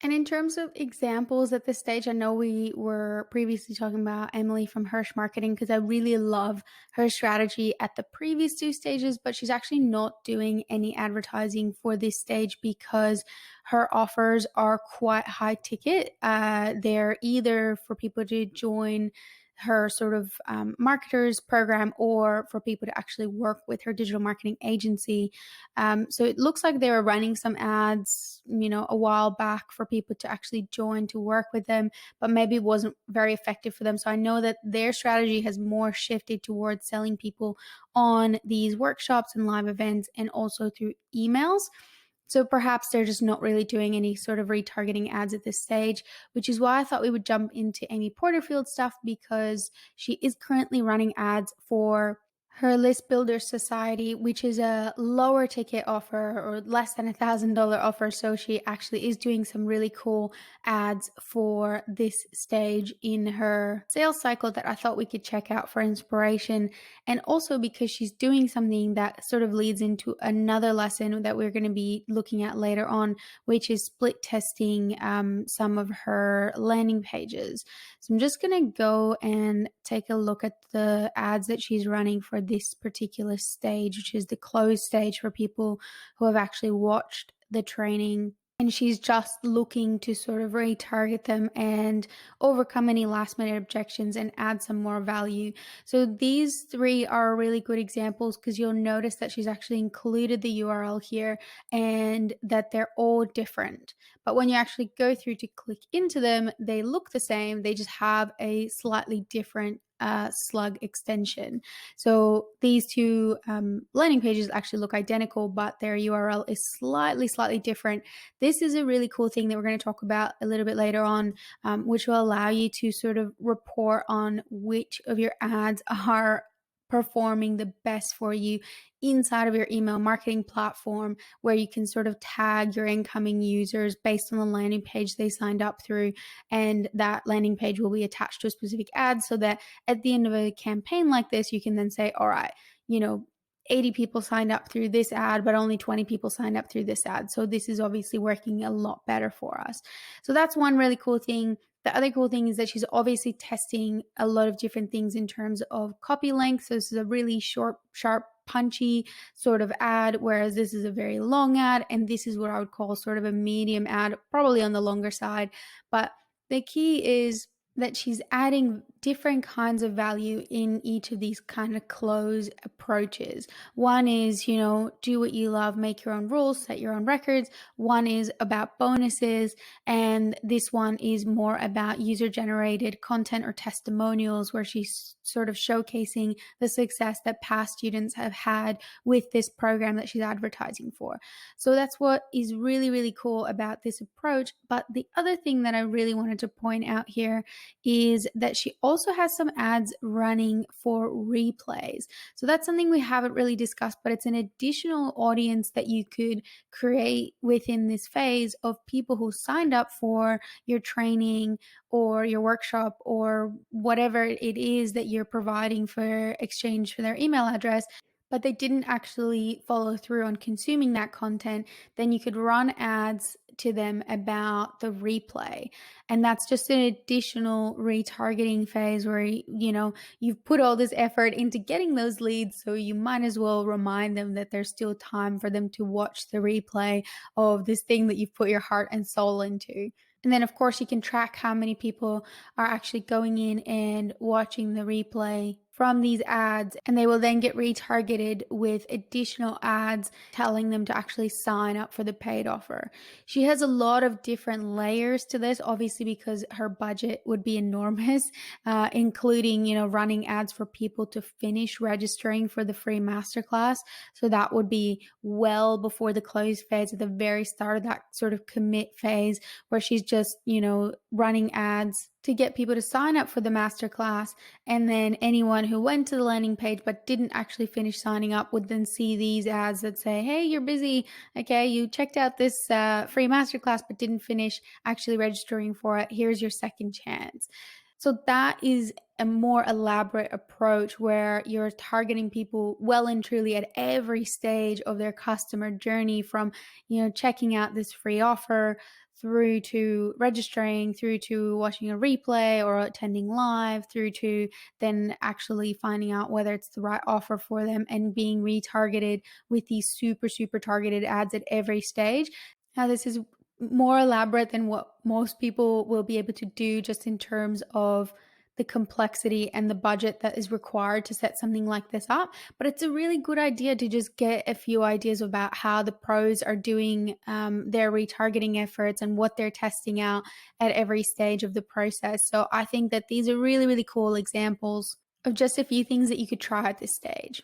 And in terms of examples at this stage, I know we were previously talking about Emily from Hirsch Marketing because I really love her strategy at the previous two stages, but she's actually not doing any advertising for this stage because her offers are quite high ticket. They're either for people to join her sort of marketers program or for people to actually work with her digital marketing agency. So it looks like they were running some ads, a while back for people to actually join to work with them, but maybe it wasn't very effective for them. So I know that their strategy has more shifted towards selling people on these workshops and live events and also through emails. So perhaps they're just not really doing any sort of retargeting ads at this stage, which is why I thought we would jump into Amy Porterfield's stuff because she is currently running ads for her List Builder Society, which is a lower ticket offer or less than $1,000 offer. So she actually is doing some really cool ads for this stage in her sales cycle that I thought we could check out for inspiration. And also because she's doing something that sort of leads into another lesson that we're going to be looking at later on, which is split testing some of her landing pages. So I'm just going to go and take a look at the ads that she's running for this particular stage, which is the closed stage for people who have actually watched the training. And she's just looking to sort of retarget them and overcome any last minute objections and add some more value. So these three are really good examples because you'll notice that she's actually included the URL here and that they're all different. But when you actually go through to click into them, they look the same. They just have a slightly different slug extension. So these two landing pages actually look identical, but their URL is slightly different. This is a really cool thing that we're going to talk about a little bit later on, which will allow you to sort of report on which of your ads are performing the best for you inside of your email marketing platform, where you can sort of tag your incoming users based on the landing page they signed up through. And that landing page will be attached to a specific ad so that at the end of a campaign like this, you can then say, all right, 80 people signed up through this ad, but only 20 people signed up through this ad. So this is obviously working a lot better for us. So that's one really cool thing. The other cool thing is that she's obviously testing a lot of different things in terms of copy length. So this is a really short, sharp, punchy sort of ad, whereas this is a very long ad. And this is what I would call sort of a medium ad, probably on the longer side. But the key is that she's adding different kinds of value in each of these kind of close approaches. One is, do what you love, make your own rules, set your own records. One is about bonuses. And this one is more about user-generated content or testimonials, where she's sort of showcasing the success that past students have had with this program that she's advertising for. So that's what is really, really cool about this approach. But the other thing that I really wanted to point out here is that she also has some ads running for replays. So that's something we haven't really discussed, but it's an additional audience that you could create within this phase of people who signed up for your training or your workshop or whatever it is that you're providing for exchange for their email address, but they didn't actually follow through on consuming that content. Then you could run ads to them about the replay. And that's just an additional retargeting phase where, you've put all this effort into getting those leads. So you might as well remind them that there's still time for them to watch the replay of this thing that you've put your heart and soul into. And then, of course, you can track how many people are actually going in and watching the replay from these ads, and they will then get retargeted with additional ads telling them to actually sign up for the paid offer. She has a lot of different layers to this, obviously, because her budget would be enormous, including, running ads for people to finish registering for the free masterclass. So that would be well before the close phase, at the very start of that sort of commit phase, where she's just, running ads to get people to sign up for the masterclass. And then anyone who went to the landing page but didn't actually finish signing up would then see these ads that say, hey, you're busy. Okay, you checked out this free masterclass but didn't finish actually registering for it. Here's your second chance. So that is a more elaborate approach where you're targeting people well and truly at every stage of their customer journey from, checking out this free offer through to registering, through to watching a replay or attending live, through to then actually finding out whether it's the right offer for them and being retargeted with these super, super targeted ads at every stage. Now, this is more elaborate than what most people will be able to do just in terms of the complexity and the budget that is required to set something like this up. But it's a really good idea to just get a few ideas about how the pros are doing their retargeting efforts and what they're testing out at every stage of the process. So I think that these are really, really cool examples of just a few things that you could try at this stage.